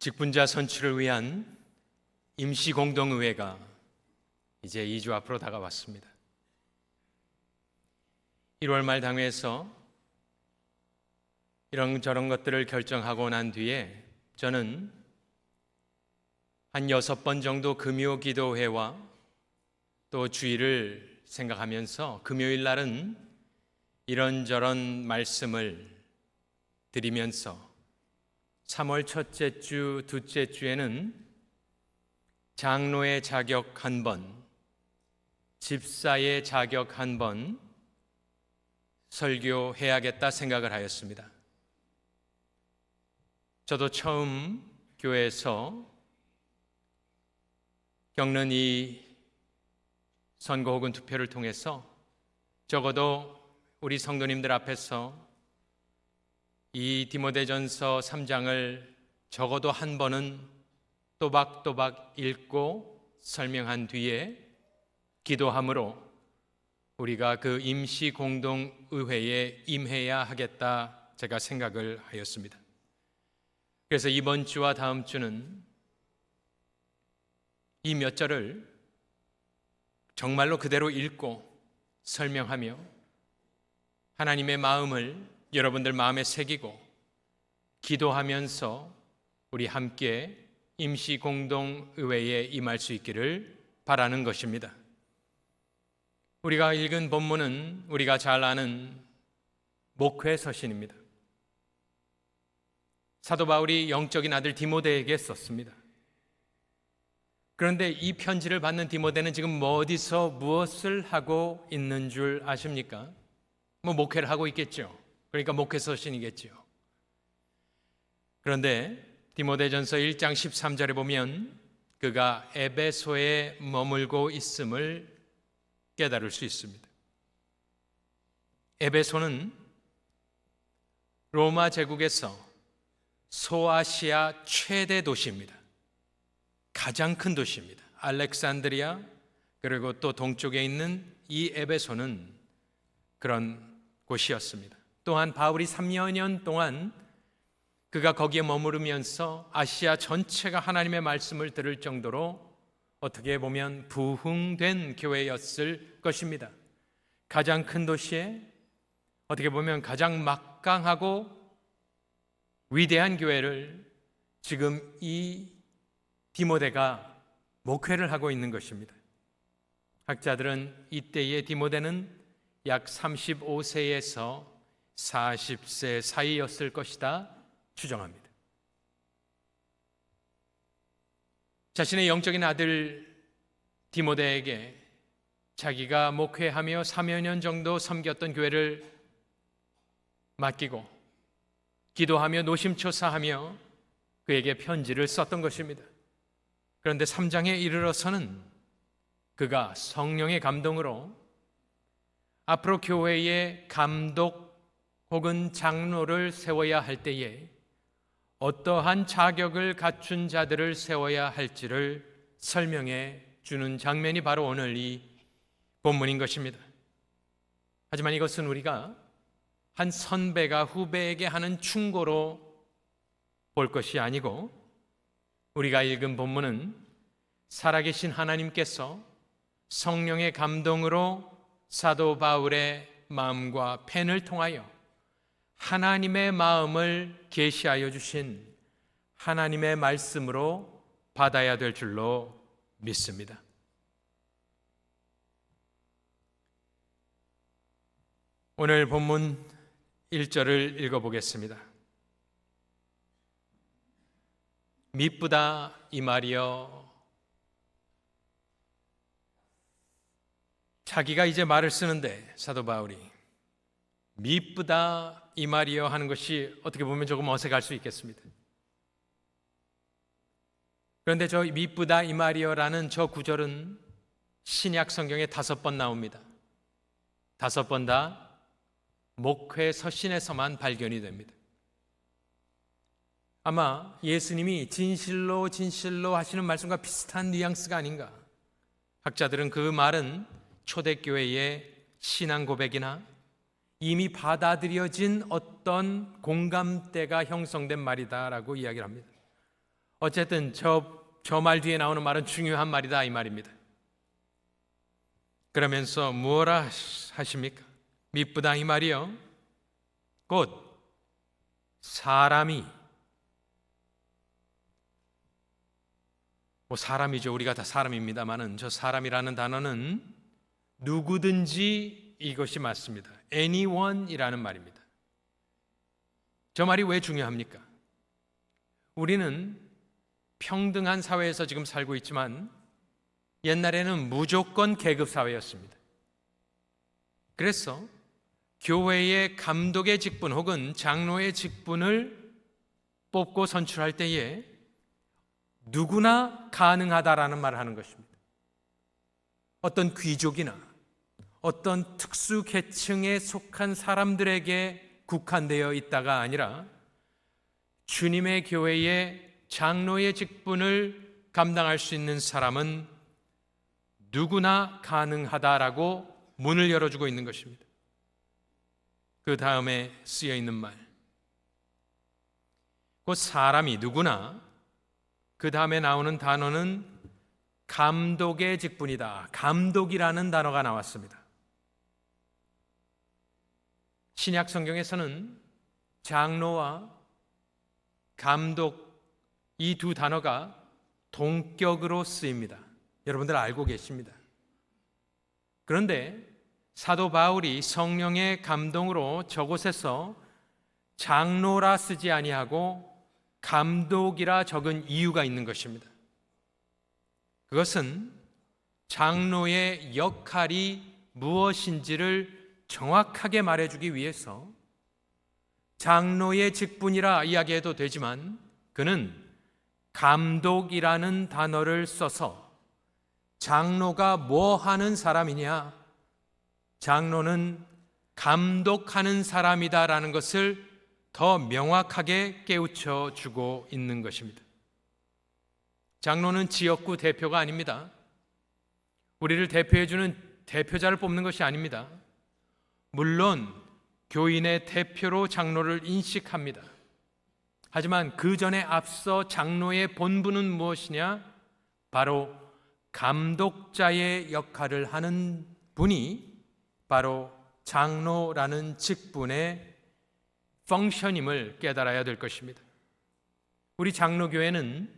직분자 선출을 위한 임시공동의회가 이제 2주 앞으로 다가왔습니다. 1월 말 당회에서 이런저런 것들을 결정하고 난 뒤에 저는 한 6번 정도 금요 기도회와 또 주일을 생각하면서 금요일 날은 이런저런 말씀을 드리면서 3월 첫째 주, 둘째 주에는 장로의 자격 1번, 집사의 자격 1번 설교해야겠다 생각을 하였습니다. 저도 처음 교회에서 겪는 이 선거 혹은 투표를 통해서 적어도 우리 성도님들 앞에서 이 디모데전서 3장을 적어도 한 번은 또박또박 읽고 설명한 뒤에 기도함으로 우리가 그 임시공동의회에 임해야 하겠다 제가 생각을 하였습니다. 그래서 이번 주와 다음 주는 이 몇 절을 정말로 그대로 읽고 설명하며 하나님의 마음을 여러분들 마음에 새기고 기도하면서 우리 함께 임시공동의회에 임할 수 있기를 바라는 것입니다. 우리가 읽은 본문은 우리가 잘 아는 목회서신입니다. 사도 바울이 영적인 아들 디모데에게 썼습니다. 그런데 이 편지를 받는 디모데는 지금 어디서 무엇을 하고 있는 줄 아십니까? 목회를 하고 있겠죠. 그러니까 목회서신이겠죠. 그런데 디모데전서 1장 13절에 보면 그가 에베소에 머물고 있음을 깨달을 수 있습니다. 에베소는 로마 제국에서 소아시아 최대 도시입니다. 가장 큰 도시입니다. 알렉산드리아 그리고 또 동쪽에 있는 이 에베소는 그런 곳이었습니다. 또한 바울이 3년 동안 그가 거기에 머무르면서 아시아 전체가 하나님의 말씀을 들을 정도로 어떻게 보면 부흥된 교회였을 것입니다. 가장 큰 도시에 어떻게 보면 가장 막강하고 위대한 교회를 지금 이 디모데가 목회를 하고 있는 것입니다. 학자들은 이때의 디모데는 약 35세에서 40세 사이였을 것이다 추정합니다. 자신의 영적인 아들 디모데에게 자기가 목회하며 3여 년 정도 섬겼던 교회를 맡기고 기도하며 노심초사하며 그에게 편지를 썼던 것입니다. 그런데 3장에 이르러서는 그가 성령의 감동으로 앞으로 교회의 감독 혹은 장로를 세워야 할 때에 어떠한 자격을 갖춘 자들을 세워야 할지를 설명해 주는 장면이 바로 오늘 이 본문인 것입니다. 하지만 이것은 우리가 한 선배가 후배에게 하는 충고로 볼 것이 아니고 우리가 읽은 본문은 살아계신 하나님께서 성령의 감동으로 사도 바울의 마음과 펜을 통하여 하나님의 마음을 계시하여 주신 하나님의 말씀으로 받아야 될 줄로 믿습니다. 오늘 본문 1절을 읽어보겠습니다. 미쁘다 이 말이여. 자기가 이제 말을 쓰는데 사도 바울이 미쁘다 이 말이여 하는 것이 어떻게 보면 조금 어색할 수 있겠습니다. 그런데 저 미쁘다 이 말이여라는 저 구절은 신약 성경에 5번 나옵니다. 5번 다 목회 서신에서만 발견이 됩니다. 아마 예수님이 진실로 진실로 하시는 말씀과 비슷한 뉘앙스가 아닌가. 학자들은 그 말은 초대교회의 신앙 고백이나 이미 받아들여진 어떤 공감대가 형성된 말이다라고 이야기를 합니다. 어쨌든 저 말 뒤에 나오는 말은 중요한 말이다 이 말입니다. 그러면서 무엇라 하십니까? 미쁘다 이 말이요. 곧 사람이, 사람이죠. 우리가 다 사람입니다만은 저 사람이라는 단어는 누구든지 이것이 맞습니다. anyone이라는 말입니다. 저 말이 왜 중요합니까? 우리는 평등한 사회에서 지금 살고 있지만 옛날에는 무조건 계급 사회였습니다. 그래서 교회의 감독의 직분 혹은 장로의 직분을 뽑고 선출할 때에 누구나 가능하다라는 말을 하는 것입니다. 어떤 귀족이나 어떤 특수 계층에 속한 사람들에게 국한되어 있다가 아니라 주님의 교회의 장로의 직분을 감당할 수 있는 사람은 누구나 가능하다라고 문을 열어주고 있는 것입니다. 그 다음에 쓰여 있는 말, 그 사람이 누구나, 그 다음에 나오는 단어는 감독의 직분이다. 감독이라는 단어가 나왔습니다. 신약 성경에서는 장로와 감독, 이 두 단어가 동격으로 쓰입니다. 여러분들 알고 계십니다. 그런데 사도 바울이 성령의 감동으로 저곳에서 장로라 쓰지 아니하고 감독이라 적은 이유가 있는 것입니다. 그것은 장로의 역할이 무엇인지를 정확하게 말해주기 위해서 장로의 직분이라 이야기해도 되지만 그는 감독이라는 단어를 써서 장로가 뭐 하는 사람이냐? 장로는 감독하는 사람이다라는 것을 더 명확하게 깨우쳐 주고 있는 것입니다. 장로는 지역구 대표가 아닙니다. 우리를 대표해주는 대표자를 뽑는 것이 아닙니다. 물론 교인의 대표로 장로를 인식합니다. 하지만 그 전에 앞서 장로의 본분은 무엇이냐? 바로 감독자의 역할을 하는 분이 바로 장로라는 직분의 펑션임을 깨달아야 될 것입니다. 우리 장로교회는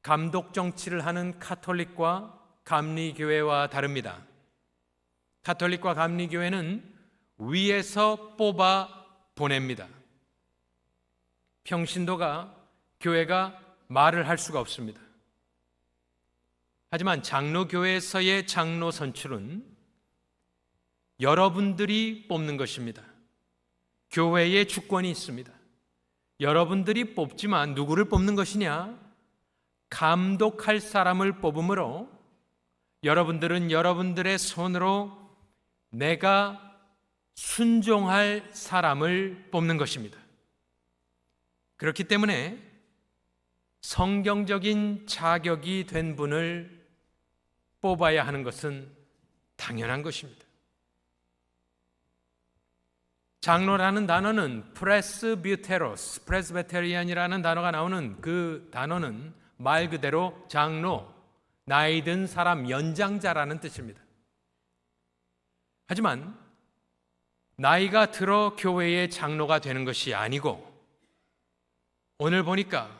감독 정치를 하는 가톨릭과 감리교회와 다릅니다. 가톨릭과 감리교회는 위에서 뽑아 보냅니다. 평신도가, 교회가 말을 할 수가 없습니다. 하지만 장로교회에서의 장로 선출은 여러분들이 뽑는 것입니다. 교회에 주권이 있습니다. 여러분들이 뽑지만 누구를 뽑는 것이냐? 감독할 사람을 뽑음으로 여러분들은 여러분들의 손으로 내가 순종할 사람을 뽑는 것입니다. 그렇기 때문에 성경적인 자격이 된 분을 뽑아야 하는 것은 당연한 것입니다. 장로라는 단어는 프레스비테로스, 프레스베테리안이라는 단어가 나오는 그 단어는 말 그대로 장로, 나이 든 사람, 연장자라는 뜻입니다. 하지만 나이가 들어 교회의 장로가 되는 것이 아니고 오늘 보니까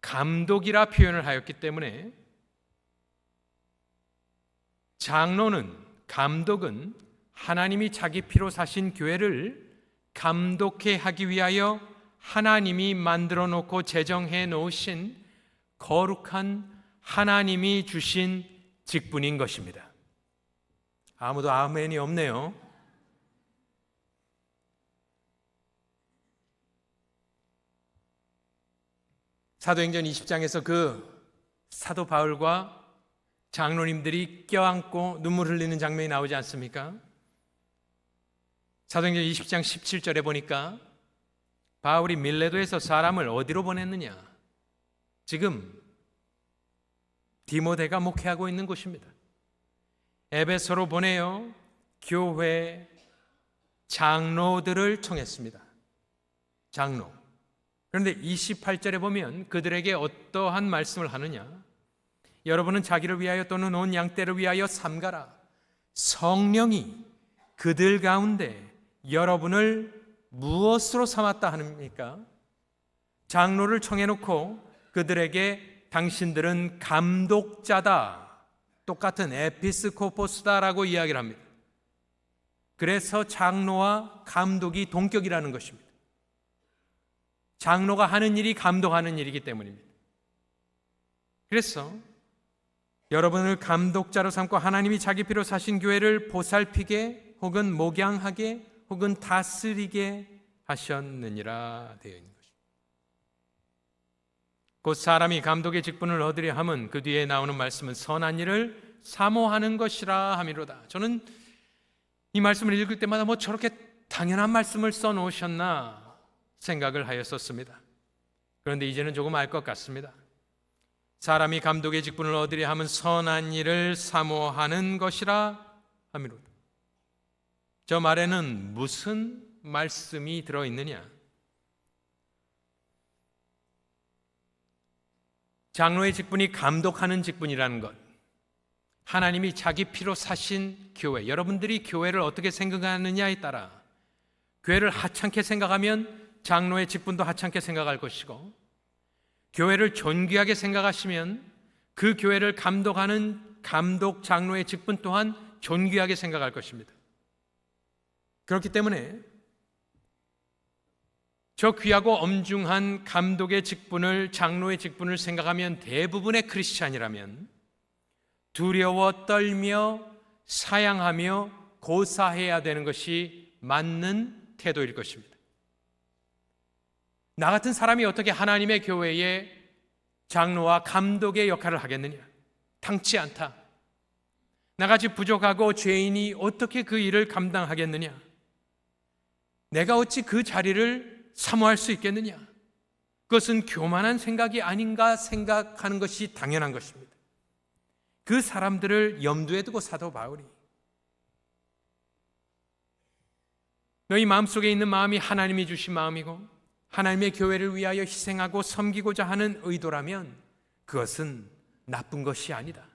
감독이라 표현을 하였기 때문에 장로는, 감독은 하나님이 자기 피로 사신 교회를 감독해 하기 위하여 하나님이 만들어 놓고 제정해 놓으신 거룩한 하나님이 주신 직분인 것입니다. 아무도 아멘이 없네요. 사도행전 20장에서 그 사도 바울과 장로님들이 껴안고 눈물 흘리는 장면이 나오지 않습니까? 사도행전 20장 17절에 보니까 바울이 밀레도에서 사람을 어디로 보냈느냐? 지금 디모데가 목회하고 있는 곳입니다. 에베소로 보내요. 교회 장로들을 청했습니다. 장로. 그런데 28절에 보면 그들에게 어떠한 말씀을 하느냐? 여러분은 자기를 위하여 또는 온 양떼를 위하여 삼가라. 성령이 그들 가운데 여러분을 무엇으로 삼았다 하십니까? 장로를 청해놓고 그들에게 당신들은 감독자다, 똑같은 에피스코포스다라고 이야기를 합니다. 그래서 장로와 감독이 동격이라는 것입니다. 장로가 하는 일이 감독하는 일이기 때문입니다. 그래서 여러분을 감독자로 삼고 하나님이 자기 피로 사신 교회를 보살피게 혹은 목양하게 혹은 다스리게 하셨느니라 되어 있는 것입니다. 곧 사람이 감독의 직분을 얻으려 함은 그 뒤에 나오는 말씀은 선한 일을 사모하는 것이라 함이로다. 저는 이 말씀을 읽을 때마다 뭐 저렇게 당연한 말씀을 써놓으셨나 생각을 하였었습니다. 그런데 이제는 조금 알 것 같습니다. 사람이 감독의 직분을 얻으려 하면 선한 일을 사모하는 것이라 함이로다. 저 말에는 무슨 말씀이 들어있느냐? 장로의 직분이 감독하는 직분이라는 것, 하나님이 자기 피로 사신 교회, 여러분들이 교회를 어떻게 생각하느냐에 따라 교회를 하찮게 생각하면 장로의 직분도 하찮게 생각할 것이고, 교회를 존귀하게 생각하시면 그 교회를 감독하는 감독 장로의 직분 또한 존귀하게 생각할 것입니다. 그렇기 때문에 저 귀하고 엄중한 감독의 직분을, 장로의 직분을 생각하면 대부분의 크리스찬이라면 두려워 떨며 사양하며 고사해야 되는 것이 맞는 태도일 것입니다. 나 같은 사람이 어떻게 하나님의 교회에 장로와 감독의 역할을 하겠느냐? 당치 않다. 나같이 부족하고 죄인이 어떻게 그 일을 감당하겠느냐? 내가 어찌 그 자리를 사모할 수 있겠느냐? 그것은 교만한 생각이 아닌가 생각하는 것이 당연한 것입니다. 그 사람들을 염두에 두고 사도 바울이 너희 마음속에 있는 마음이 하나님이 주신 마음이고 하나님의 교회를 위하여 희생하고 섬기고자 하는 의도라면 그것은 나쁜 것이 아니다.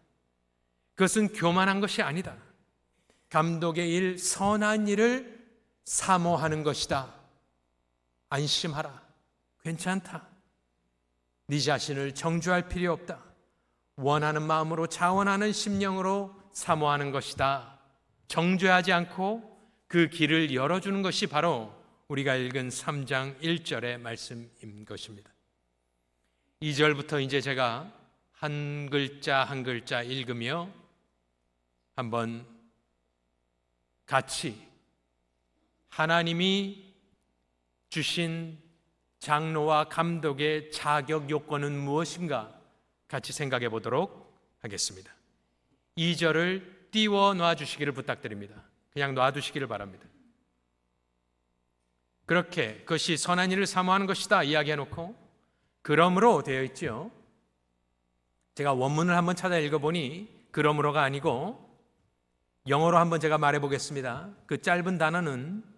그것은 교만한 것이 아니다. 감독의 일, 선한 일을 사모하는 것이다. 안심하라. 괜찮다. 네 자신을 정죄할 필요 없다. 원하는 마음으로 자원하는 심령으로 사모하는 것이다. 정죄하지 않고 그 길을 열어주는 것이 바로 우리가 읽은 3장 1절의 말씀인 것입니다. 2절부터 이제 제가 한 글자 한 글자 읽으며 한번 같이 하나님이 주신 장로와 감독의 자격 요건은 무엇인가 같이 생각해 보도록 하겠습니다. 2절을 띄워 놔주시기를 부탁드립니다. 그냥 놔두시기를 바랍니다. 그렇게 그것이 선한 일을 사모하는 것이다 이야기해놓고 그러므로 되어 있죠. 제가 원문을 한번 찾아 읽어보니 그러므로가 아니고 영어로 한번 제가 말해보겠습니다. 그 짧은 단어는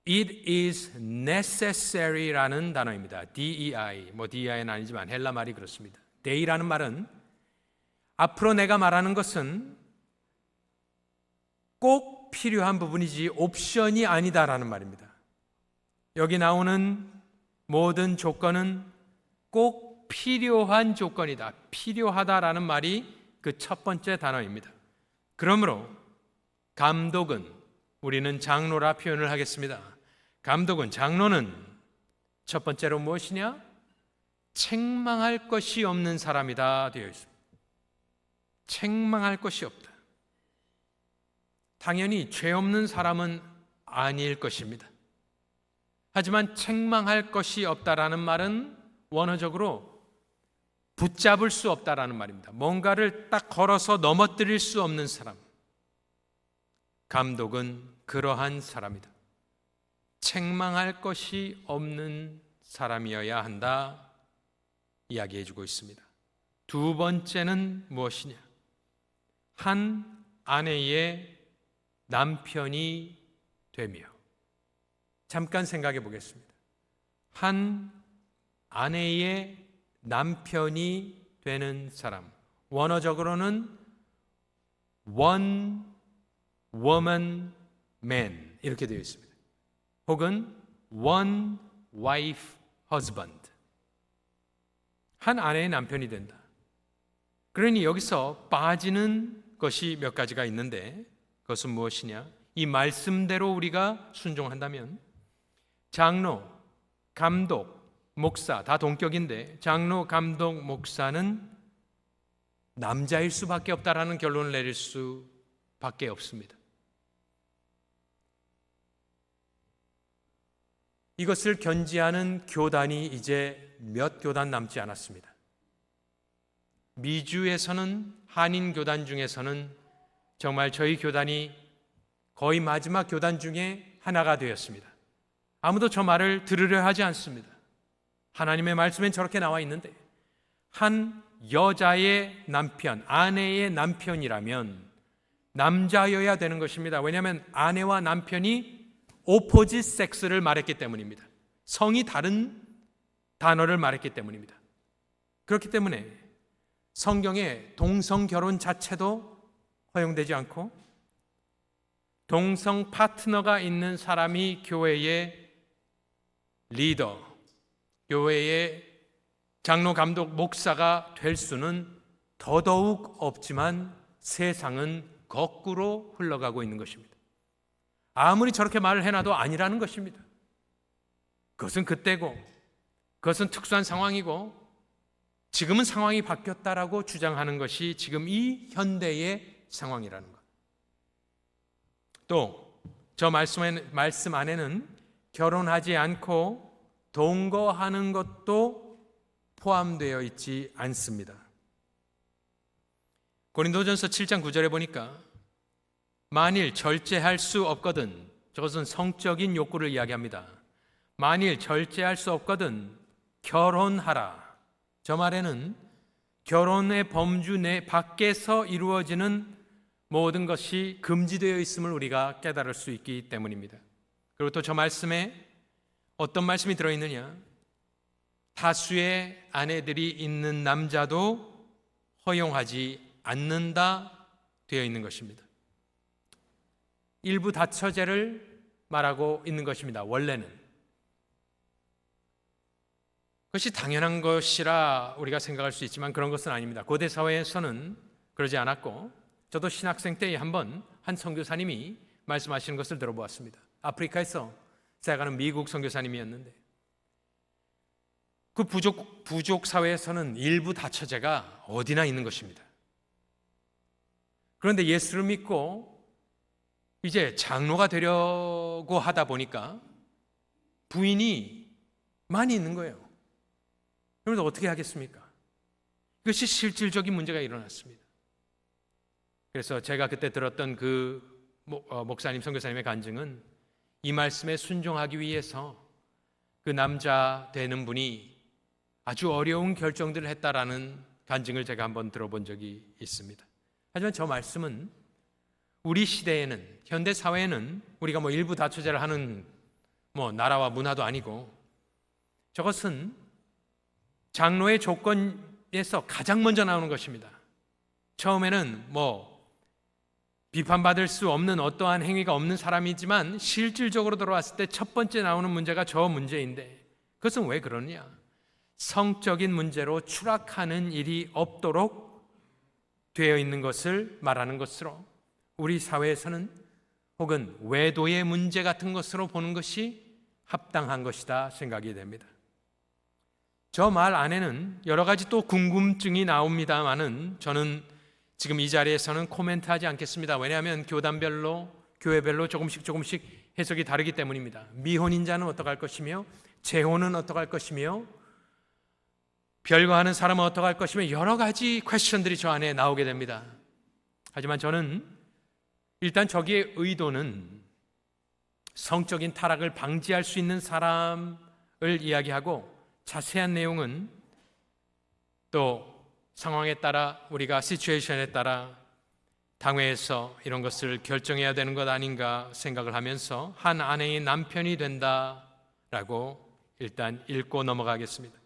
It is necessary라는 단어입니다. DEI, DEI는 아니지만 헬라 말이 그렇습니다. 데이라는 말은 앞으로 내가 말하는 것은 꼭 필요한 부분이지 옵션이 아니다라는 말입니다. 여기 나오는 모든 조건은 꼭 필요한 조건이다. 필요하다라는 말이 그 첫 번째 단어입니다. 그러므로 감독은, 우리는 장로라 표현을 하겠습니다. 감독은, 장로는 첫 번째로 무엇이냐? 책망할 것이 없는 사람이다 되어 있습니다. 책망할 것이 없다. 당연히 죄 없는 사람은 아닐 것입니다. 하지만 책망할 것이 없다라는 말은 원어적으로 붙잡을 수 없다라는 말입니다. 뭔가를 딱 걸어서 넘어뜨릴 수 없는 사람. 감독은 그러한 사람이다. 책망할 것이 없는 사람이어야 한다 이야기해 주고 있습니다. 두 번째는 무엇이냐? 한 아내의 남편이 되며, 잠깐 생각해 보겠습니다. 한 아내의 남편이 되는 사람, 원어적으로는 one woman man 이렇게 되어 있습니다. 혹은 one wife husband, 한 아내의 남편이 된다. 그러니 여기서 빠지는 것이 몇 가지가 있는데 그것은 무엇이냐? 이 말씀대로 우리가 순종한다면 장로, 감독, 목사 다 동격인데 장로, 감독, 목사는 남자일 수밖에 없다라는 결론을 내릴 수밖에 없습니다. 이것을 견지하는 교단이 이제 몇 교단 남지 않았습니다. 미주에서는 한인 교단 중에서는 정말 저희 교단이 거의 마지막 교단 중에 하나가 되었습니다. 아무도 저 말을 들으려 하지 않습니다. 하나님의 말씀엔 저렇게 나와 있는데 한 여자의 남편, 아내의 남편이라면 남자여야 되는 것입니다. 왜냐하면 아내와 남편이 오포짓 섹스를 말했기 때문입니다. 성이 다른 단어를 말했기 때문입니다. 그렇기 때문에 성경에 동성 결혼 자체도 허용되지 않고 동성 파트너가 있는 사람이 교회의 리더, 교회의 장로, 감독, 목사가 될 수는 더더욱 없지만 세상은 거꾸로 흘러가고 있는 것입니다. 아무리 저렇게 말을 해놔도 아니라는 것입니다. 그것은 그때고 그것은 특수한 상황이고 지금은 상황이 바뀌었다라고 주장하는 것이 지금 이 현대의 상황이라는 것. 또 저 말씀 안에는 결혼하지 않고 동거하는 것도 포함되어 있지 않습니다. 고린도전서 7장 9절에 보니까 만일 절제할 수 없거든, 저것은 성적인 욕구를 이야기합니다. 만일 절제할 수 없거든 결혼하라. 저 말에는 결혼의 범주 내 밖에서 이루어지는 모든 것이 금지되어 있음을 우리가 깨달을 수 있기 때문입니다. 그리고 또 저 말씀에 어떤 말씀이 들어있느냐? 다수의 아내들이 있는 남자도 허용하지 않는다 되어 있는 것입니다. 일부 다처제를 말하고 있는 것입니다. 원래는 그것이 당연한 것이라 우리가 생각할 수 있지만 그런 것은 아닙니다. 고대 사회에서는 그러지 않았고 저도 신학생 때 한번 한 선교사님이 말씀하시는 것을 들어보았습니다. 아프리카에서 살아가는 미국 선교사님이었는데 그 부족 사회에서는 일부 다처제가 어디나 있는 것입니다. 그런데 예수를 믿고 이제 장로가 되려고 하다 보니까 부인이 많이 있는 거예요. 그런데 어떻게 하겠습니까? 이것이 실질적인 문제가 일어났습니다. 그래서 제가 그때 들었던 그 목사님, 선교사님의 간증은 이 말씀에 순종하기 위해서 그 남자 되는 분이 아주 어려운 결정들을 했다라는 간증을 제가 한번 들어본 적이 있습니다. 하지만 저 말씀은 우리 시대에는, 현대 사회에는 우리가 일부 다처제를 하는 나라와 문화도 아니고 저것은 장로의 조건에서 가장 먼저 나오는 것입니다. 처음에는 비판받을 수 없는 어떠한 행위가 없는 사람이지만 실질적으로 들어왔을 때 첫 번째 나오는 문제가 저 문제인데 그것은 왜 그러냐? 성적인 문제로 추락하는 일이 없도록 되어 있는 것을 말하는 것으로 우리 사회에서는 혹은 외도의 문제 같은 것으로 보는 것이 합당한 것이다 생각이 됩니다. 저 말 안에는 여러 가지 또 궁금증이 나옵니다만은 저는 지금 이 자리에서는 코멘트하지 않겠습니다. 왜냐하면 교단별로, 교회별로 조금씩 해석이 다르기 때문입니다. 미혼인자는 어떡할 것이며 재혼은 어떡할 것이며 별거하는 사람은 어떡할 것이며 여러 가지 퀘스천들이 저 안에 나오게 됩니다. 하지만 저는 일단 저기의 의도는 성적인 타락을 방지할 수 있는 사람을 이야기하고 자세한 내용은 또 상황에 따라 우리가 시츄에이션에 따라 당회에서 이런 것을 결정해야 되는 것 아닌가 생각을 하면서 한 아내의 남편이 된다라고 일단 읽고 넘어가겠습니다.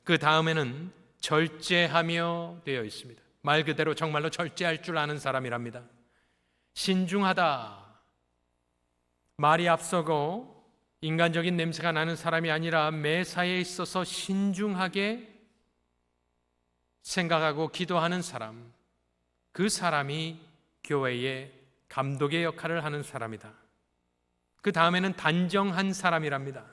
그 다음에는 절제하며 되어 있습니다. 말 그대로 정말로 절제할 줄 아는 사람이랍니다. 신중하다. 말이 앞서고 인간적인 냄새가 나는 사람이 아니라 매사에 있어서 신중하게 생각하고 기도하는 사람, 그 사람이 교회의 감독의 역할을 하는 사람이다. 그 다음에는 단정한 사람이랍니다.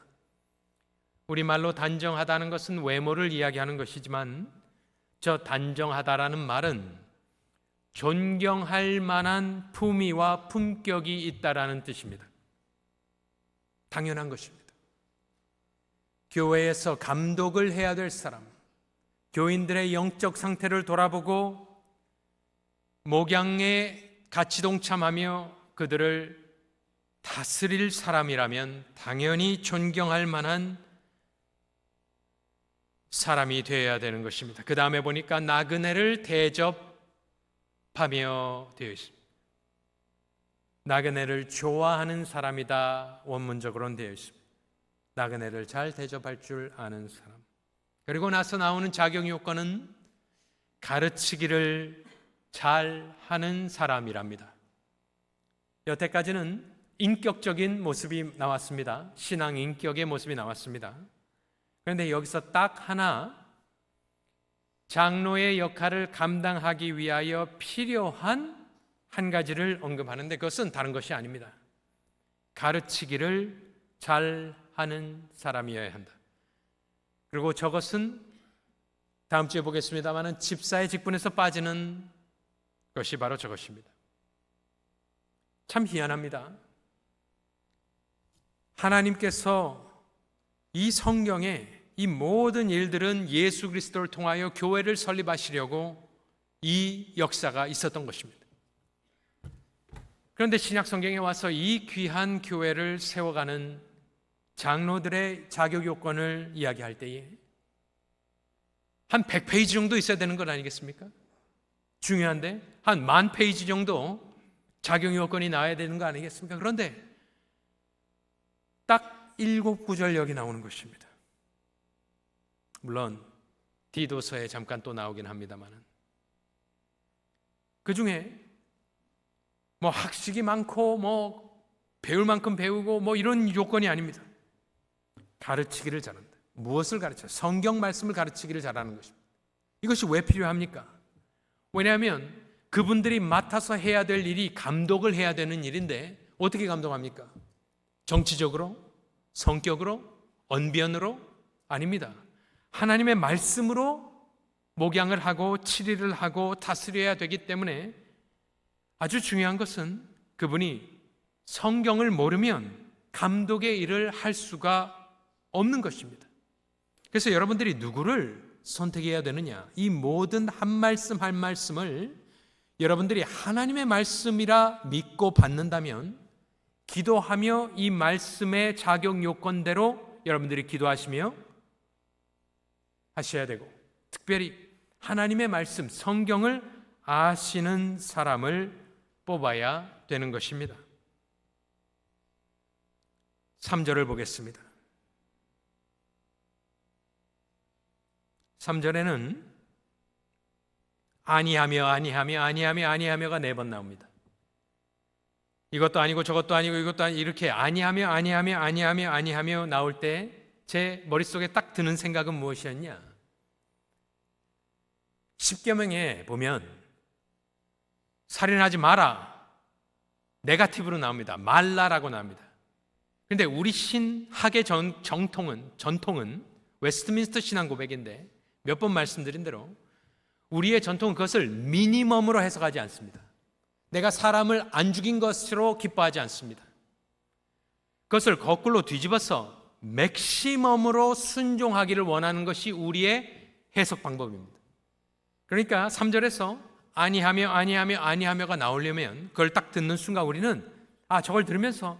우리말로 단정하다는 것은 외모를 이야기하는 것이지만 저 단정하다라는 말은 존경할 만한 품위와 품격이 있다라는 뜻입니다. 당연한 것입니다. 교회에서 감독을 해야 될 사람, 교인들의 영적 상태를 돌아보고 목양에 같이 동참하며 그들을 다스릴 사람이라면 당연히 존경할 만한 사람이 되어야 되는 것입니다. 그 다음에 보니까 나그네를 대접하며 되어 있습니다. 나그네를 좋아하는 사람이다. 원문적으로는 되어 있습니다. 나그네를 잘 대접할 줄 아는 사람. 그리고 나서 나오는 자격 요건은 가르치기를 잘 하는 사람이랍니다. 여태까지는 인격적인 모습이 나왔습니다. 신앙 인격의 모습이 나왔습니다. 그런데 여기서 딱 하나 장로의 역할을 감당하기 위하여 필요한 한 가지를 언급하는데 그것은 다른 것이 아닙니다. 가르치기를 잘 하는 사람이어야 한다. 그리고 저것은 다음 주에 보겠습니다만 집사의 직분에서 빠지는 것이 바로 저것입니다. 참 희한합니다. 하나님께서 이 성경에 이 모든 일들은 예수 그리스도를 통하여 교회를 설립하시려고 이 역사가 있었던 것입니다. 그런데 신약 성경에 와서 이 귀한 교회를 세워가는 장로들의 자격 요건을 이야기할 때에 한 100페이지 정도 있어야 되는 것 아니겠습니까? 중요한데 한 10,000페이지 정도 자격 요건이 나와야 되는 거 아니겠습니까? 그런데 딱 7구절 여기 나오는 것입니다. 물론 디도서에 잠깐 또 나오긴 합니다만 그 중에 뭐 학식이 많고 뭐 배울 만큼 배우고 뭐 이런 요건이 아닙니다. 가르치기를 잘한다. 무엇을 가르쳐요? 성경 말씀을 가르치기를 잘하는 것입니다. 이것이 왜 필요합니까? 왜냐하면 그분들이 맡아서 해야 될 일이 감독을 해야 되는 일인데 어떻게 감독합니까? 정치적으로? 성격으로? 언변으로? 아닙니다. 하나님의 말씀으로 목양을 하고 치리를 하고 다스려야 되기 때문에 아주 중요한 것은 그분이 성경을 모르면 감독의 일을 할 수가 없는 것입니다. 그래서 여러분들이 누구를 선택해야 되느냐? 이 모든 한 말씀 한 말씀을 여러분들이 하나님의 말씀이라 믿고 받는다면 기도하며 이 말씀의 자격 요건대로 여러분들이 기도하시며 하셔야 되고 특별히 하나님의 말씀, 성경을 아시는 사람을 뽑아야 되는 것입니다. 3절을 보겠습니다. 3절에는 아니하며가 4번 나옵니다. 이것도 아니고 저것도 아니고 이것도 아니고 이렇게 아니하며 나올 때 제 머릿속에 딱 드는 생각은 무엇이었냐? 십계명에 보면 살인하지 마라 네거티브로 나옵니다. 말라라고 나옵니다. 그런데 우리 신학의 전통은 웨스트민스터 신앙 고백인데 몇 번 말씀드린 대로 우리의 전통은 그것을 미니멈으로 해석하지 않습니다. 내가 사람을 안 죽인 것으로 기뻐하지 않습니다. 그것을 거꾸로 뒤집어서 맥시멈으로 순종하기를 원하는 것이 우리의 해석 방법입니다. 그러니까 3절에서 아니하며가 나오려면 그걸 딱 듣는 순간 우리는 저걸 들으면서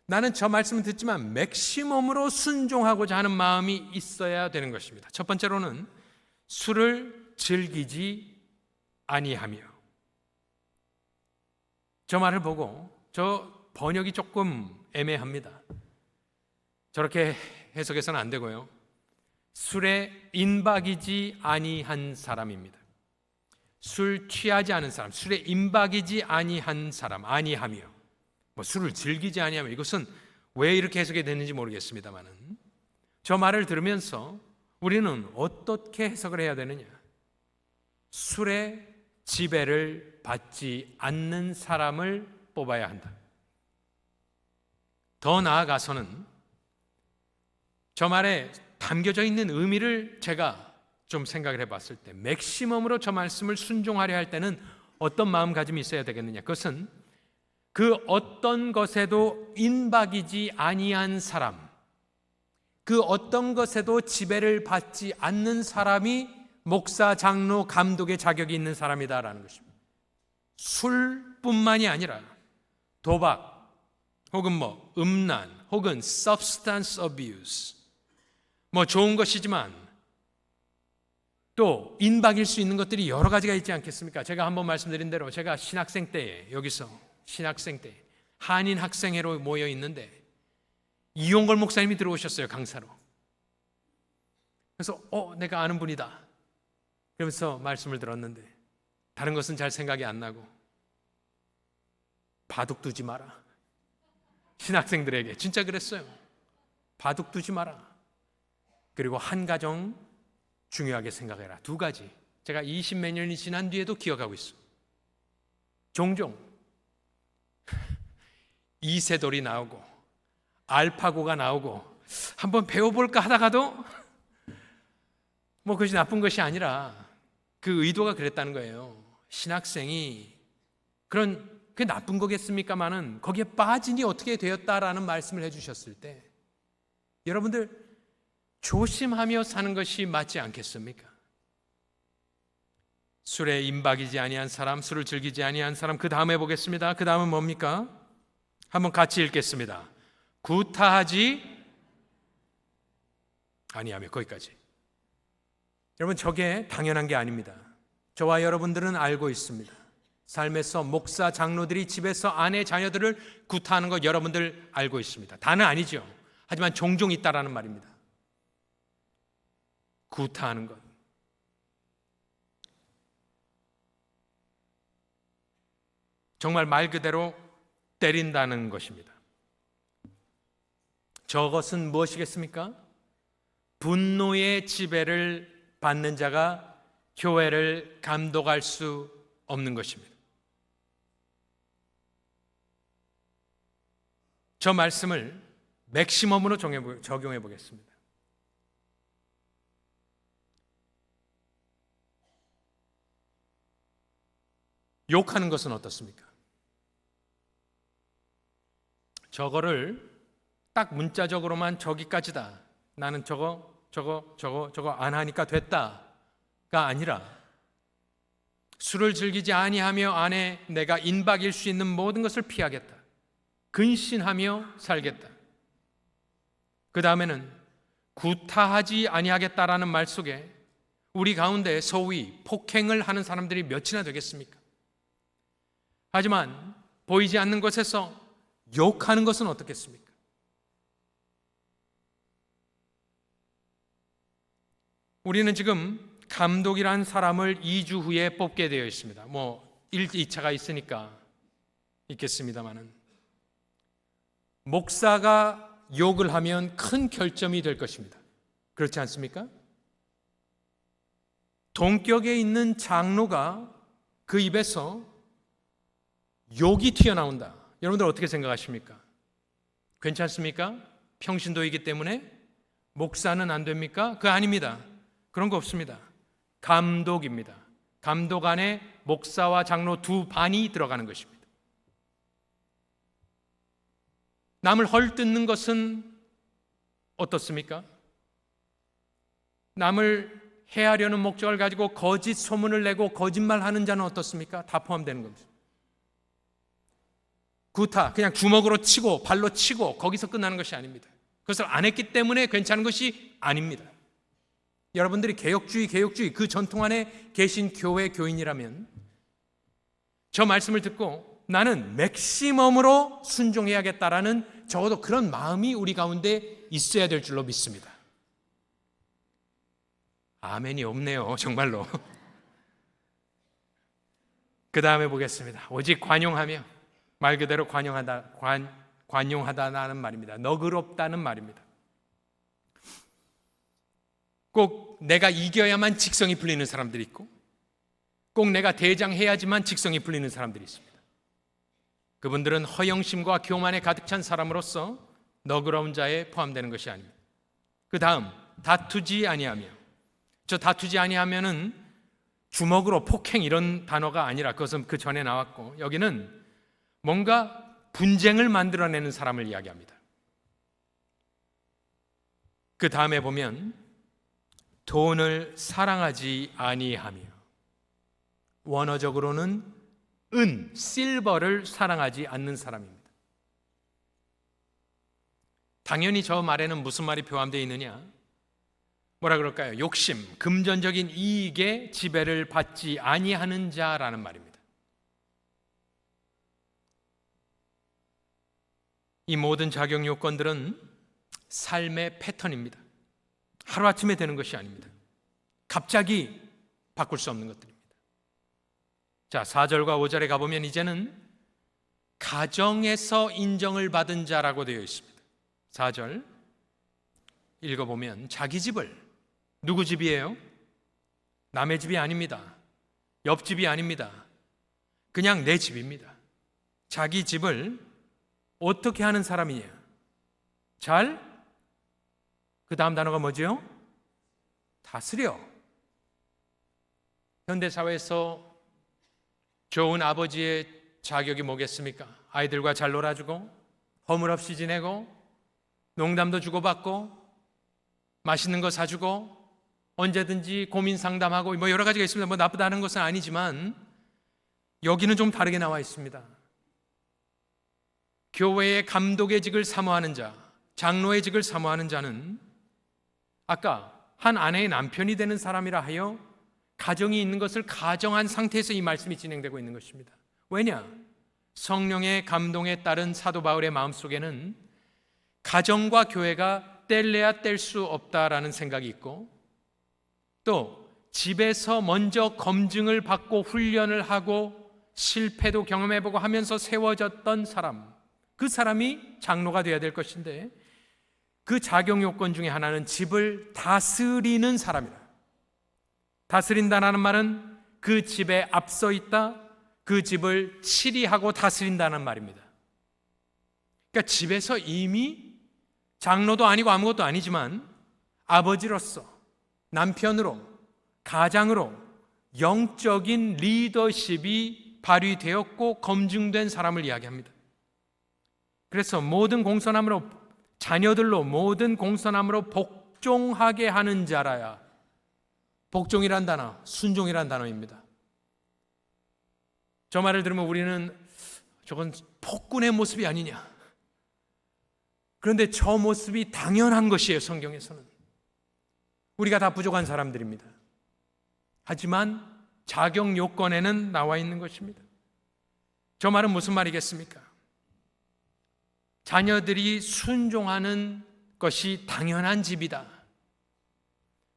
나는 저 말씀을 듣지만 맥시멈으로 순종하고자 하는 마음이 있어야 되는 것입니다. 첫 번째로는 술을 즐기지 아니하며. 저 말을 보고 저 번역이 조금 애매합니다. 저렇게 해석해서는 안 되고요. 술에 임박이지 아니한 사람입니다. 술 취하지 않은 사람, 술에 임박이지 아니한 사람, 아니하며, 술을 즐기지 아니하며, 이것은 왜 이렇게 해석이 됐는지 모르겠습니다만은 저 말을 들으면서 우리는 어떻게 해석을 해야 되느냐? 술의 지배를 받지 않는 사람을 뽑아야 한다. 더 나아가서는 저 말에 담겨져 있는 의미를 제가 좀 생각을 해봤을 때, 맥시멈으로 저 말씀을 순종하려 할 때는 어떤 마음가짐이 있어야 되겠느냐? 그것은 그 어떤 것에도 임박이지 아니한 사람, 그 어떤 것에도 지배를 받지 않는 사람이 목사, 장로, 감독의 자격이 있는 사람이다라는 것입니다. 술뿐만이 아니라 도박, 혹은 음란, 혹은 substance abuse, 좋은 것이지만 또 임박일 수 있는 것들이 여러 가지가 있지 않겠습니까? 제가 한번 말씀드린 대로 제가 신학생 때에, 여기서 신학생 때 한인 학생회로 모여 있는데 이용걸 목사님이 들어오셨어요, 강사로. 그래서 내가 아는 분이다 그러면서 말씀을 들었는데 다른 것은 잘 생각이 안 나고, 바둑 두지 마라. 신학생들에게 진짜 그랬어요. 바둑 두지 마라. 그리고 한 가정 중요하게 생각해라. 두 가지. 제가 20몇 년이 지난 뒤에도 기억하고 있어. 종종 이세돌이 나오고 알파고가 나오고 한번 배워볼까 하다가도 그것이 나쁜 것이 아니라 그 의도가 그랬다는 거예요. 신학생이 그게 나쁜 거겠습니까마는 거기에 빠지니 어떻게 되었다라는 말씀을 해주셨을 때 여러분들 조심하며 사는 것이 맞지 않겠습니까? 술에 임박이지 아니한 사람, 술을 즐기지 아니한 사람. 그 다음에 보겠습니다. 그 다음은 뭡니까? 한번 같이 읽겠습니다. 구타하지 아니하며. 거기까지. 여러분, 저게 당연한 게 아닙니다. 저와 여러분들은 알고 있습니다. 삶에서 목사, 장로들이 집에서 아내, 자녀들을 구타하는 거 여러분들 알고 있습니다. 다는 아니죠. 하지만 종종 있다라는 말입니다. 구타하는 것. 정말 말 그대로 때린다는 것입니다. 저것은 무엇이겠습니까? 분노의 지배를 받는 자가 교회를 감독할 수 없는 것입니다. 저 말씀을 맥시멈으로 적용해 보겠습니다. 욕하는 것은 어떻습니까? 저거를 딱 문자적으로만 저기까지다. 나는 저거 안 하니까 됐다가 아니라 술을 즐기지 아니하며 안에 내가 인박일 수 있는 모든 것을 피하겠다. 근신하며 살겠다. 그 다음에는 구타하지 아니하겠다라는 말 속에 우리 가운데 소위 폭행을 하는 사람들이 몇이나 되겠습니까? 하지만 보이지 않는 것에서 욕하는 것은 어떻겠습니까? 우리는 지금 감독이란 사람을 2주 후에 뽑게 되어 있습니다. 2차가 있으니까 있겠습니다만은 목사가 욕을 하면 큰 결점이 될 것입니다. 그렇지 않습니까? 동격에 있는 장로가 그 입에서 욕이 튀어나온다. 여러분들 어떻게 생각하십니까? 괜찮습니까? 평신도이기 때문에 목사는 안 됩니까? 그거 아닙니다. 그런 거 없습니다. 감독입니다. 감독 안에 목사와 장로 두 반이 들어가는 것입니다. 남을 헐뜯는 것은 어떻습니까? 남을 해하려는 목적을 가지고 거짓 소문을 내고 거짓말하는 자는 어떻습니까? 다 포함되는 겁니다. 구타, 그냥 주먹으로 치고 발로 치고 거기서 끝나는 것이 아닙니다. 그것을 안 했기 때문에 괜찮은 것이 아닙니다. 여러분들이 개혁주의 그 전통 안에 계신 교회 교인이라면 저 말씀을 듣고 나는 맥시멈으로 순종해야겠다라는 적어도 그런 마음이 우리 가운데 있어야 될 줄로 믿습니다. 아멘이 없네요, 정말로. 그 다음에 보겠습니다. 오직 관용하며, 말 그대로 관용하다는 말입니다. 너그럽다는 말입니다. 꼭 내가 이겨야만 직성이 풀리는 사람들이 있고, 꼭 내가 대장해야지만 직성이 풀리는 사람들이 있습니다. 그분들은 허영심과 교만에 가득 찬 사람으로서 너그러운 자에 포함되는 것이 아닙니다. 그 다음, 다투지 아니하며. 저 다투지 아니하면은 주먹으로 폭행 이런 단어가 아니라 그것은 그 전에 나왔고, 여기는 뭔가 분쟁을 만들어내는 사람을 이야기합니다. 그 다음에 보면 돈을 사랑하지 아니하며, 원어적으로는 실버를 사랑하지 않는 사람입니다. 당연히 저 말에는 무슨 말이 포함되어 있느냐? 뭐라 그럴까요? 욕심, 금전적인 이익에 지배를 받지 아니하는 자라는 말입니다. 이 모든 자격 요건들은 삶의 패턴입니다. 하루아침에 되는 것이 아닙니다. 갑자기 바꿀 수 없는 것들입니다. 자, 4절과 5절에 가보면 이제는 가정에서 인정을 받은 자라고 되어 있습니다. 4절 읽어보면 자기 집을, 누구 집이에요? 남의 집이 아닙니다. 옆집이 아닙니다. 그냥 내 집입니다. 자기 집을 어떻게 하는 사람이냐? 그 다음 단어가 뭐죠? 다스려. 현대사회에서 좋은 아버지의 자격이 뭐겠습니까? 아이들과 잘 놀아주고, 허물없이 지내고, 농담도 주고받고, 맛있는 거 사주고, 언제든지 고민 상담하고, 뭐 여러 가지가 있습니다. 뭐 나쁘다는 것은 아니지만 여기는 좀 다르게 나와 있습니다. 교회의 감독의 직을 사모하는 자, 장로의 직을 사모하는 자는 아까 한 아내의 남편이 되는 사람이라 하여 가정이 있는 것을 가정한 상태에서 이 말씀이 진행되고 있는 것입니다. 왜냐? 성령의 감동에 따른 사도 바울의 마음속에는 가정과 교회가 뗄래야 뗄 수 없다라는 생각이 있고, 또 집에서 먼저 검증을 받고 훈련을 하고 실패도 경험해보고 하면서 세워졌던 사람, 그 사람이 장로가 되어야 될 것인데, 그 자격 요건 중에 하나는 집을 다스리는 사람이다. 다스린다는 말은 그 집에 앞서 있다, 그 집을 치리하고 다스린다는 말입니다. 그러니까 집에서 이미 장로도 아니고 아무것도 아니지만 아버지로서, 남편으로, 가장으로 영적인 리더십이 발휘되었고 검증된 사람을 이야기합니다. 그래서 모든 공손함으로, 자녀들로 모든 공손함으로 복종하게 하는 자라야. 복종이란 단어, 순종이란 단어입니다. 저 말을 들으면 우리는 저건 폭군의 모습이 아니냐. 그런데 저 모습이 당연한 것이에요, 성경에서는. 우리가 다 부족한 사람들입니다. 하지만 자격 요건에는 나와 있는 것입니다. 저 말은 무슨 말이겠습니까? 자녀들이 순종하는 것이 당연한 집이다.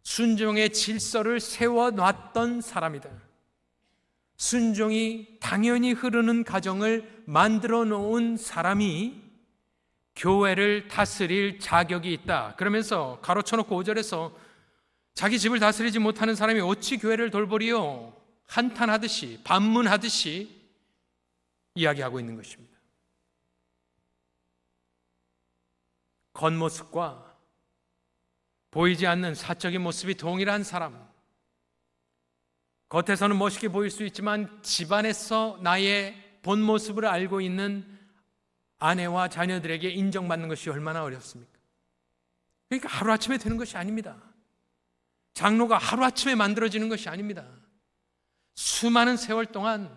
순종의 질서를 세워놨던 사람이다. 순종이 당연히 흐르는 가정을 만들어 놓은 사람이 교회를 다스릴 자격이 있다. 그러면서 가로쳐놓고 5절에서 자기 집을 다스리지 못하는 사람이 어찌 교회를 돌보리요? 한탄하듯이, 반문하듯이 이야기하고 있는 것입니다. 겉모습과 보이지 않는 사적인 모습이 동일한 사람, 겉에서는 멋있게 보일 수 있지만 집안에서 나의 본 모습을 알고 있는 아내와 자녀들에게 인정받는 것이 얼마나 어렵습니까? 그러니까 하루아침에 되는 것이 아닙니다. 장로가 하루아침에 만들어지는 것이 아닙니다. 수많은 세월 동안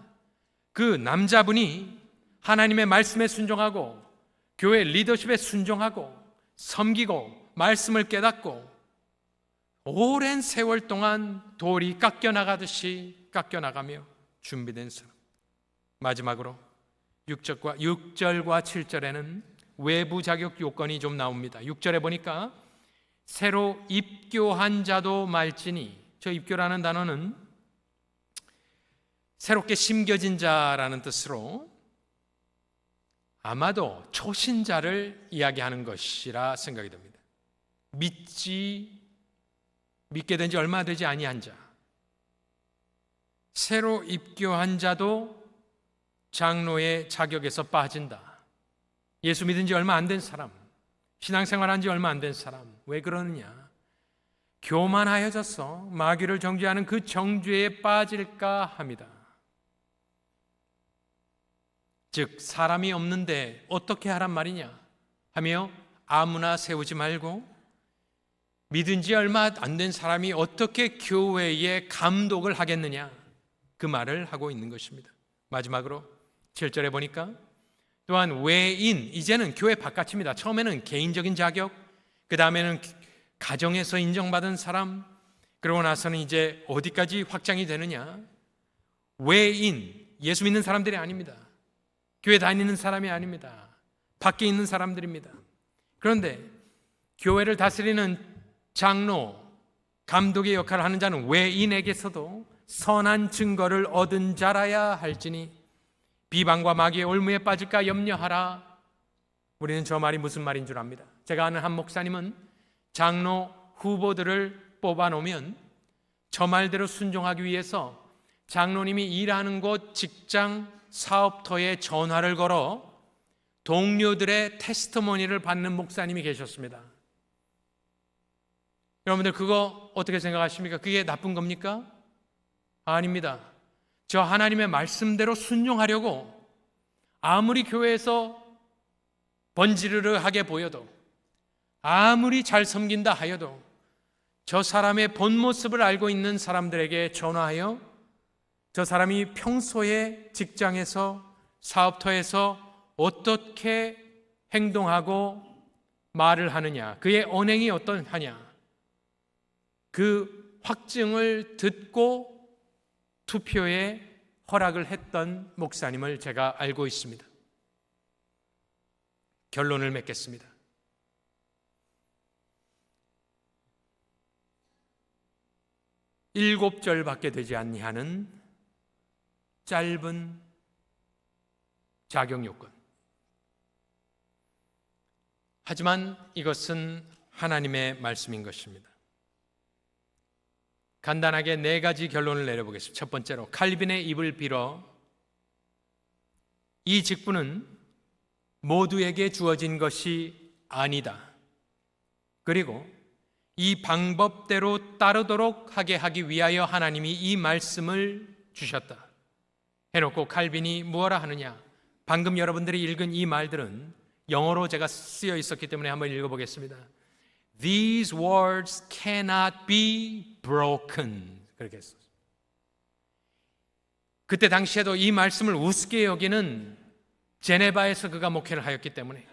그 남자분이 하나님의 말씀에 순종하고 교회 리더십에 순종하고 섬기고 말씀을 깨닫고 오랜 세월 동안 돌이 깎여나가듯이 깎여나가며 준비된 사람. 마지막으로 6절과 7절에는 외부 자격 요건이 좀 나옵니다. 6절에 보니까 새로 입교한 자도 말지니, 저 입교라는 단어는 새롭게 심겨진 자라는 뜻으로 아마도 초신자를 이야기하는 것이라 생각이 됩니다. 믿게 된 지 얼마 되지 아니한 자, 새로 입교한 자도 장로의 자격에서 빠진다. 예수 믿은 지 얼마 안 된 사람, 신앙생활한 지 얼마 안 된 사람, 왜 그러느냐? 교만하여져서 마귀를 정죄하는 그 정죄에 빠질까 합니다. 즉 사람이 없는데 어떻게 하란 말이냐 하며 아무나 세우지 말고, 믿은 지 얼마 안 된 사람이 어떻게 교회에 감독을 하겠느냐, 그 말을 하고 있는 것입니다. 마지막으로 7절에 보니까 또한 외인, 이제는 교회 바깥입니다. 처음에는 개인적인 자격, 그 다음에는 가정에서 인정받은 사람, 그러고 나서는 이제 어디까지 확장이 되느냐? 외인, 예수 믿는 사람들이 아닙니다. 교회 다니는 사람이 아닙니다. 밖에 있는 사람들입니다. 그런데 교회를 다스리는 장로, 감독의 역할을 하는 자는 외인에게서도 선한 증거를 얻은 자라야 할지니 비방과 마귀의 올무에 빠질까 염려하라. 우리는 저 말이 무슨 말인 줄 압니다. 제가 아는 한 목사님은 장로 후보들을 뽑아놓으면 저 말대로 순종하기 위해서 장로님이 일하는 곳 직장 사업터에 전화를 걸어 동료들의 테스트모니를 받는 목사님이 계셨습니다. 여러분들 그거 어떻게 생각하십니까? 그게 나쁜 겁니까? 아닙니다. 저 하나님의 말씀대로 순종하려고 아무리 교회에서 번지르르하게 보여도, 아무리 잘 섬긴다 하여도 저 사람의 본 모습을 알고 있는 사람들에게 전화하여 저 사람이 평소에 직장에서 사업터에서 어떻게 행동하고 말을 하느냐, 그의 언행이 어떠하냐, 그 확증을 듣고 투표에 허락을 했던 목사님을 제가 알고 있습니다. 결론을 맺겠습니다. 일곱 절밖에 되지 아니하는 짧은 자격 요건. 하지만 이것은 하나님의 말씀인 것입니다. 간단하게 네 가지 결론을 내려보겠습니다. 첫 번째로, 칼빈의 입을 빌어 이 직분은 모두에게 주어진 것이 아니다. 그리고 이 방법대로 따르도록 하게 하기 위하여 하나님이 이 말씀을 주셨다. 해놓고 칼빈이 무엇라 하느냐? 방금 여러분들이 읽은 이 말들은 영어로 제가 쓰여 있었기 때문에 한번 읽어보겠습니다. These words cannot be broken. 그렇게 했어요. 그때 당시에도 이 말씀을 우습게 여기는 제네바에서 그가 목회를 하였기 때문에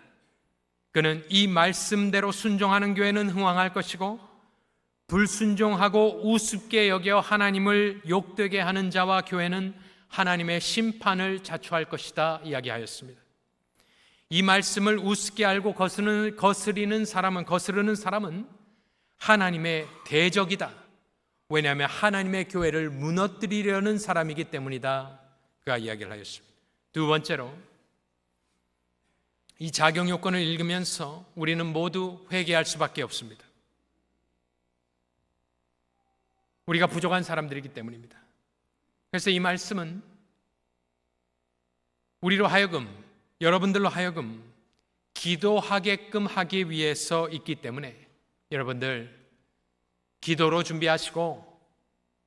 그는 이 말씀대로 순종하는 교회는 흥왕할 것이고, 불순종하고 우습게 여겨 하나님을 욕되게 하는 자와 교회는 하나님의 심판을 자초할 것이다 이야기하였습니다. 이 말씀을 우습게 알고 거스르는 사람은 하나님의 대적이다. 왜냐하면 하나님의 교회를 무너뜨리려는 사람이기 때문이다. 그가 이야기를 하였습니다. 두 번째로, 이 자격 요건을 읽으면서 우리는 모두 회개할 수밖에 없습니다. 우리가 부족한 사람들이기 때문입니다. 그래서 이 말씀은 우리로 하여금, 여러분들로 하여금 기도하게끔 하기 위해서 있기 때문에 여러분들 기도로 준비하시고,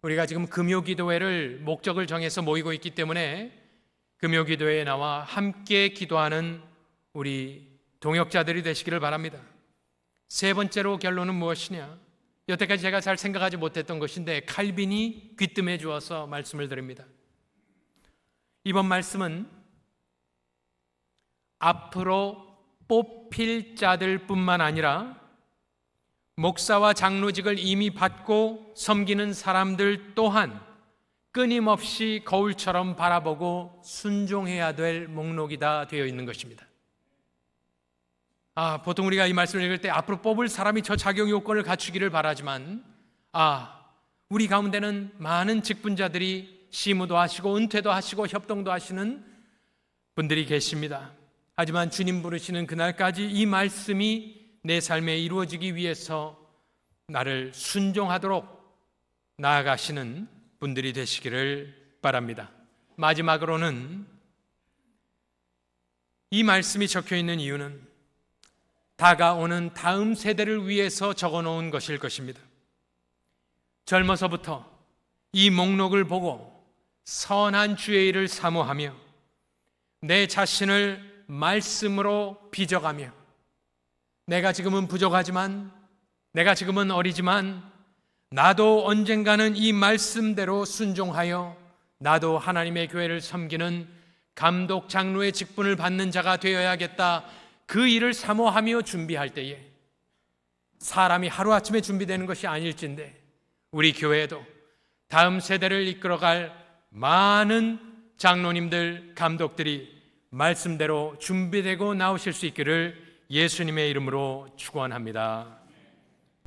우리가 지금 금요기도회를 목적을 정해서 모이고 있기 때문에 금요기도회에 나와 함께 기도하는 우리 동역자들이 되시기를 바랍니다. 세 번째로 결론은 무엇이냐? 여태까지 제가 잘 생각하지 못했던 것인데 칼빈이 귀뜸해 주어서 말씀을 드립니다. 이번 말씀은 앞으로 뽑힐 자들 뿐만 아니라 목사와 장로직을 이미 받고 섬기는 사람들 또한 끊임없이 거울처럼 바라보고 순종해야 될 목록이다 되어 있는 것입니다. 보통 우리가 이 말씀을 읽을 때 앞으로 뽑을 사람이 저 자격 요건을 갖추기를 바라지만 우리 가운데는 많은 직분자들이 시무도 하시고 은퇴도 하시고 협동도 하시는 분들이 계십니다. 하지만 주님 부르시는 그날까지 이 말씀이 내 삶에 이루어지기 위해서 나를 순종하도록 나아가시는 분들이 되시기를 바랍니다. 마지막으로는 이 말씀이 적혀 있는 이유는 다가오는 다음 세대를 위해서 적어 놓은 것일 것입니다. 젊어서부터 이 목록을 보고 선한 주의 일을 사모하며 내 자신을 말씀으로 빚어가며 내가 지금은 부족하지만, 내가 지금은 어리지만 나도 언젠가는 이 말씀대로 순종하여 나도 하나님의 교회를 섬기는 감독 장로의 직분을 받는 자가 되어야겠다, 그 일을 사모하며 준비할 때에 사람이 하루아침에 준비되는 것이 아닐진데 우리 교회에도 다음 세대를 이끌어갈 많은 장로님들, 감독들이 말씀대로 준비되고 나오실 수 있기를 예수님의 이름으로 축원합니다.